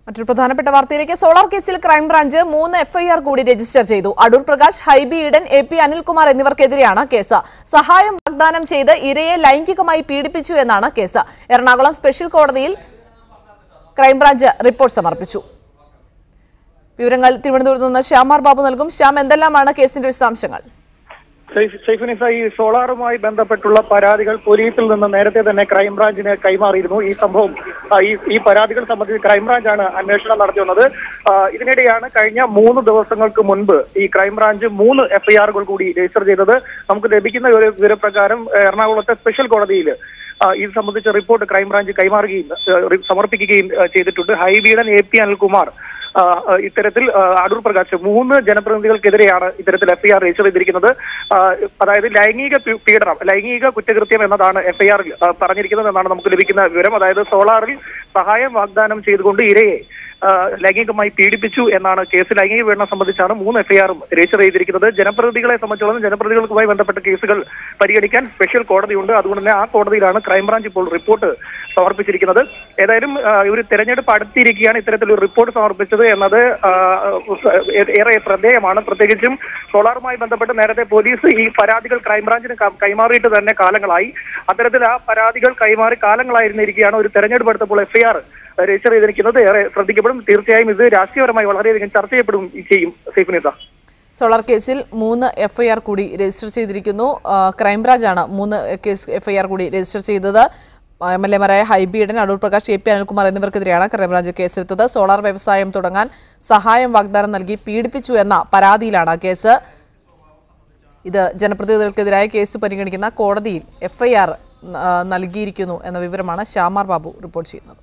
മറ്റൊരു പ്രധാനപ്പെട്ട വാർത്തയിലേക്ക് സോളാർ കേസിൽ ക്രൈംബ്രാഞ്ച് 3 എഫ്ഐആർ കൂടി രജിസ്റ്റർ ചെയ്തു. അടൂർ പ്രകാശ്, ഹൈബി ഈഡൻ, AP അനിൽകുമാർ എന്നിവർക്കെതിരെയാണ് കേസ്. സഹായം വാഗ്ദാനം ചെയ്ത് ഇരയെ ലൈംഗികമായി പീഡിപ്പിച്ചു എന്നാണ് കേസ്. എറണാകുളം സ്പെഷ്യൽ കോടതിയിൽ ക്രൈംബ്രാഞ്ച് റിപ്പോർട്ട് സമർപ്പിച്ചു. വിവരങ്ങൾ തിരുവനന്തപുരത്ത് നിന്ന് ശ്യാമാർ ബാബു നൽകും. ശ്യാം, എന്തെല്ലാമാണ് കേസിന്റെ വിശദാംശങ്ങൾ? ഷെയ്ഫുനിസ, ഈ സോളാറുമായി ബന്ധപ്പെട്ടുള്ള പരാതികൾ പോലീസിൽ നിന്ന് നേരത്തെ തന്നെ ക്രൈംബ്രാഞ്ചിന് കൈമാറിയിരുന്നു. ഈ സംഭവം ഈ പരാതികൾ സംബന്ധിച്ച് ക്രൈംബ്രാഞ്ചാണ് അന്വേഷണം നടത്തിയത്. ഇതിനിടെയാണ് കഴിഞ്ഞ 3 ദിവസങ്ങൾക്ക് മുൻപ് ഈ ക്രൈംബ്രാഞ്ച് 3 എഫ്ഐആറുകൾ കൂടി രജിസ്റ്റർ ചെയ്തത്. നമുക്ക് ലഭിക്കുന്ന ഒരു വിവരപ്രകാരം എറണാകുളത്തെ സ്പെഷ്യൽ കോടതിയിൽ ഇത് സംബന്ധിച്ച റിപ്പോർട്ട് ക്രൈംബ്രാഞ്ച് സമർപ്പിക്കുകയും ചെയ്തിട്ടുണ്ട്. ഹൈബീഡൻ, AP അനിൽകുമാർ, ഇത്തരത്തിൽ അടൂർ പ്രകാശ് 3 ജനപ്രതിനിധികൾക്കെതിരെയാണ് ഇത്തരത്തിൽ എഫ്ഐആർ രജിസ്റ്റർ ചെയ്തിരിക്കുന്നത്. അതായത് ലൈംഗിക പീഡനം, ലൈംഗിക കുറ്റകൃത്യം എന്നതാണ് എഫ്ഐആറിൽ പറഞ്ഞിരിക്കുന്നത് എന്നാണ് നമുക്ക് ലഭിക്കുന്ന വിവരം. അതായത് സോളാറിൽ സഹായം വാഗ്ദാനം ചെയ്തുകൊണ്ട് ഇരയെ ലൈംഗികമായി പീഡിപ്പിച്ചു എന്നാണ് കേസ്. ലൈംഗിക പീഡനം സംബന്ധിച്ചാണ് 3 എഫ്ഐആറും രജിസ്റ്റർ ചെയ്തിരിക്കുന്നത്. ജനപ്രതിനിധികളെ സംബന്ധിച്ചിടത്തോളം ജനപ്രതിനിധികൾക്കുമായി ബന്ധപ്പെട്ട കേസുകൾ പരിഗണിക്കാൻ സ്പെഷ്യൽ കോടതിയുണ്ട്. അതുകൊണ്ട് തന്നെ ആ കോടതിയിലാണ് ക്രൈംബ്രാഞ്ച് ഇപ്പോൾ റിപ്പോർട്ട് സമർപ്പിച്ചിരിക്കുന്നത്. ഏതായാലും ഒരു തെരഞ്ഞെടുപ്പ് അടുത്തിരിക്കുകയാണ് ഇത്തരത്തിലൊരു റിപ്പോർട്ട് സമർപ്പിച്ചത് എന്നത് ഏറെ ശ്രദ്ധേയമാണ്. പ്രത്യേകിച്ചും സോളാറുമായി ബന്ധപ്പെട്ട് നേരത്തെ പോലീസ് ഈ പരാതികൾ ക്രൈംബ്രാഞ്ചിന് കൈമാറിയിട്ട് തന്നെ കാലങ്ങളായി. അത്തരത്തിൽ ആ പരാതികൾ കൈമാറി കാലങ്ങളായിരുന്നിരിക്കുകയാണ് ഒരു തെരഞ്ഞെടുപ്പ് എടുത്തപ്പോൾ എഫ്ഐആർ രജിസ്റ്റർ ചെയ്തിരിക്കുന്നത്. ഏറെ ശ്രദ്ധിക്കപ്പെടും. തീർച്ചയായും ഇത് രാഷ്ട്രീയപരമായി വളരെയധികം ചർച്ച ചെയ്യും. സൈഫുനിസ, സോളാർ കേസിൽ 3 എഫ്ഐആർ കൂടി രജിസ്റ്റർ ചെയ്തിരിക്കുന്നു. ക്രൈംബ്രാഞ്ചാണ് 3 എഫ്ഐആർ കൂടി രജിസ്റ്റർ ചെയ്തത്. MLA-മാരായ ഹൈബി ഈഡൻ, അടൂർ പ്രകാശ്, AP അനിൽകുമാർ എന്നിവർക്കെതിരെയാണ് ക്രൈംബ്രാഞ്ച് കേസെടുത്തത്. സോളാർ വ്യവസായം തുടങ്ങാൻ സഹായം വാഗ്ദാനം നൽകി പീഡിപ്പിച്ചു എന്ന പരാതിയിലാണ് കേസ്. ഇത് ജനപ്രതിനിധികൾക്കെതിരായ കേസ് പരിഗണിക്കുന്ന കോടതിയിൽ എഫ്ഐആർ നൽകിയിരിക്കുന്നു എന്ന വിവരമാണ് ശ്യാമാർ ബാബു റിപ്പോർട്ട് ചെയ്യുന്നത്.